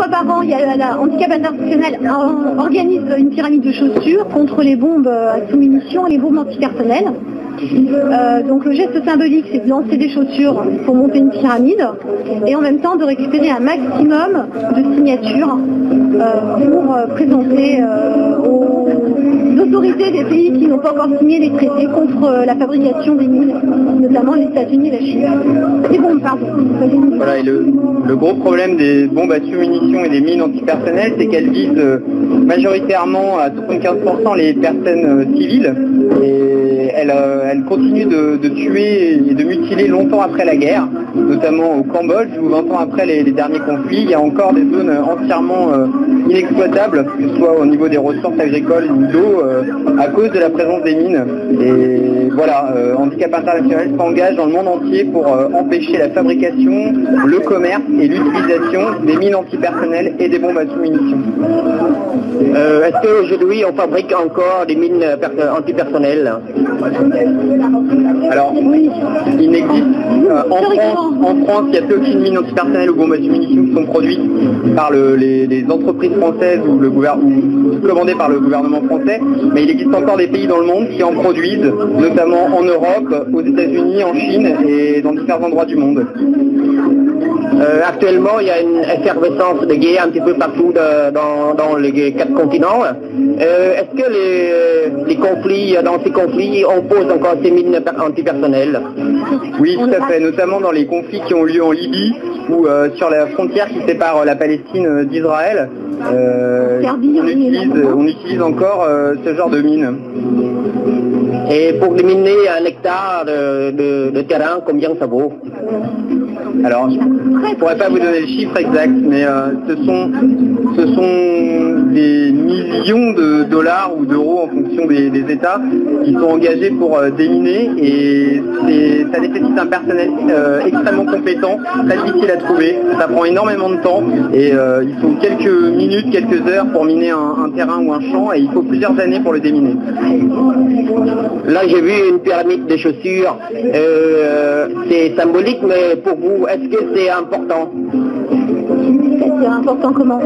fois par an, il y a la Handicap International organise une pyramide de chaussures contre les bombes à sous-munitions et les bombes antipersonnelles. Donc le geste symbolique, c'est de lancer des chaussures pour monter une pyramide et en même temps de récupérer un maximum de signatures pour présenter aux autorités des pays qui n'ont pas encore signé les traités contre la fabrication des mines, notamment les États-Unis et la Chine. Des bombes, pardon. Voilà, et le gros problème des bombes à sous-munitions et des mines antipersonnelles, c'est qu'elles visent majoritairement à 75% les personnes civiles et elles continuent de tuer et de mutiler longtemps après la guerre, notamment au Cambodge où 20 ans après les derniers conflits, il y a encore des zones entièrement inexploitables, que ce soit au niveau des ressources agricoles ou d'eau, à cause de la présence des mines. Et voilà, Handicap International s'engage dans le monde entier pour empêcher la fabrication, le commerce et l'utilisation des mines antipersonnelles et des bombes à sous-munitions. Est-ce qu'aujourd'hui on fabrique encore des mines antipersonnelles? Alors, il n'existe en France, il n'y a plus aucune mine antipersonnelle ou bombe à sous-munitions qui sont produites par les entreprises françaises ou commandées par le gouvernement français, mais il existe encore des pays dans le monde qui en produisent, notamment en Europe, aux États-Unis, en Chine et dans différents endroits du monde. Actuellement, il y a une effervescence de guerre un petit peu partout dans les 4 continents. Est-ce que dans ces conflits, on pose encore ces mines antipersonnelles? Oui, tout à fait, notamment dans les conflits qui ont lieu en Libye ou sur la frontière qui sépare la Palestine d'Israël. On utilise encore ce genre de mines. Et pour déminer 1 hectare de terrain, combien ça vaut? Alors, je ne pourrais pas vous donner le chiffre exact, mais ce sont des millions de dollars ou d'euros en fonction des États qui sont engagés pour déminer et ça nécessite un personnel extrêmement compétent, très difficile à trouver. Ça prend énormément de temps et il faut quelques minutes, quelques heures pour miner un terrain ou un champ et il faut plusieurs années pour le déminer. Là, j'ai vu une pyramide de chaussures. C'est symbolique, mais pour vous, est-ce que c'est important? C'est important comment?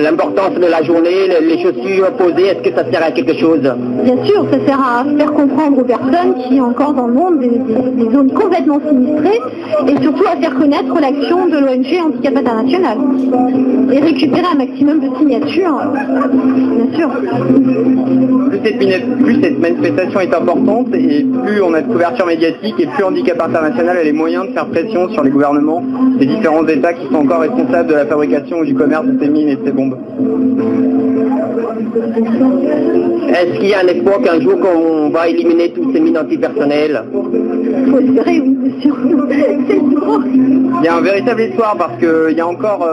L'importance de la journée, les chaussures posées, est-ce que ça sert à quelque chose? Bien sûr, ça sert à faire comprendre aux personnes qu'il y a encore dans le monde des zones complètement sinistrées et surtout à faire connaître l'action de l'ONG Handicap International et récupérer un maximum de signatures, bien sûr. Plus cette manifestation est importante et plus on a de couverture médiatique et plus Handicap International a les moyens de faire pression sur les gouvernements des différents États qui sont encore responsables de la fabrication ou du commerce de ces mines et de ces bombes. Est-ce qu'il y a un espoir qu'un jour qu'on va éliminer toutes ces mines antipersonnelles? Il faut espérer, oui, bien sûr. Il y a un véritable espoir parce qu'il y a encore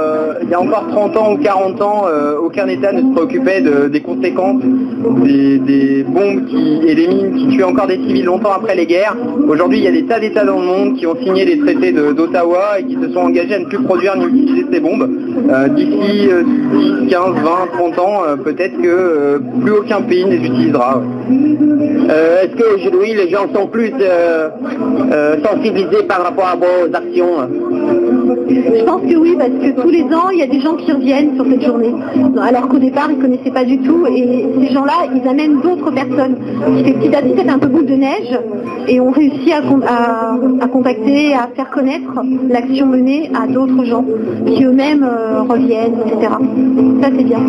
30 ans ou 40 ans, aucun État ne se préoccupait des conséquences des bombes et des mines qui tuent encore des civils longtemps après les guerres. Aujourd'hui, il y a des tas d'États dans le monde qui ont signé les traités d'Ottawa et qui se sont engagés à ne plus produire ni utiliser ces bombes. D'ici 10, 15, 20, 30 ans, peut-être que plus aucun pays ne les utilisera. Est-ce qu'aujourd'hui les gens sont plus sensibilisés par rapport à vos actions? Je pense que oui, parce que tous les ans, il y a des gens qui reviennent sur cette journée, alors qu'au départ, ils ne connaissaient pas du tout, et ces gens-là, ils amènent d'autres personnes, qui fait petit à petit, c'est un peu boule de neige, et on réussit à contacter, à faire connaître l'action menée à d'autres gens, qui eux-mêmes reviennent, etc. Ça, c'est bien.